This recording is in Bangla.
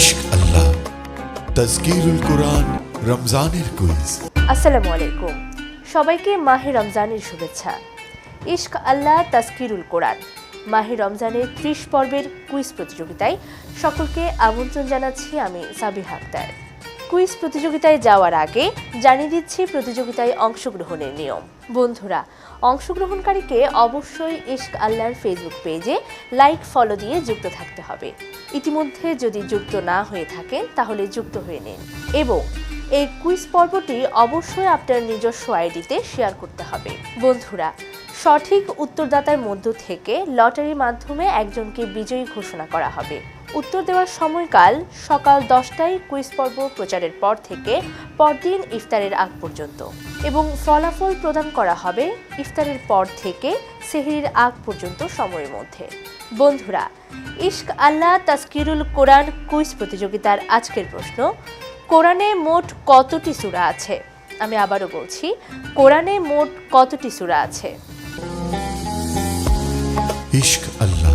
ইশক আল্লাহ তাজকিরুল কোরআন রমজানের কুইজ। আসসালামু আলাইকুম, সবাইকে মাহে রমজানের শুভেচ্ছা। ইশক আল্লাহ তাজকিরুল কোরআন মাহে রমজানের 30 পর্বের কুইজ প্রতিযোগিতায় সকলকে আমন্ত্রণ জানাচ্ছি আমি সাবিহা আক্তার। কুইজ প্রতিযোগিতায় যাওয়ার আগে জানিয়ে দিচ্ছি প্রতিযোগিতায় অংশগ্রহণের নিয়ম। বন্ধুরা, অংশগ্রহণকারীকে অবশ্যই ইশক আল্লাহর ফেসবুক পেজে লাইক ফলো দিয়ে যুক্ত থাকতে হবে। ইতিমধ্যে যদি যুক্ত না হয়ে থাকেন তাহলে যুক্ত হয়ে নিন এবং এই কুইজ পর্বটি অবশ্যই আপনার নিজস্ব আইডিতে শেয়ার করতে হবে। বন্ধুরা, সঠিক উত্তরদাতার মধ্য থেকে লটারির মাধ্যমে একজনকে বিজয়ী ঘোষণা করা হবে। উত্তর দেওয়ার সময়কাল সকাল 10টায় কুইজ পর্ব প্রচারের পর থেকে পরদিন ইফতারের আগ পর্যন্ত এবং ফলাফল প্রদান করা হবে ইফতারের পর থেকে সেহরির আগ পর্যন্ত সময়ের মধ্যে। বন্ধুরা, ইশক আল্লাহ তাজকিরুল কোরআন কুইজ প্রতিযোগিতার আজকের প্রশ্ন: কোরআনে মোট কতটি সূরা আছে? আমি আবারও বলছি, কোরআনে মোট কতটি সূরা আছে? ইশক আল্লাহ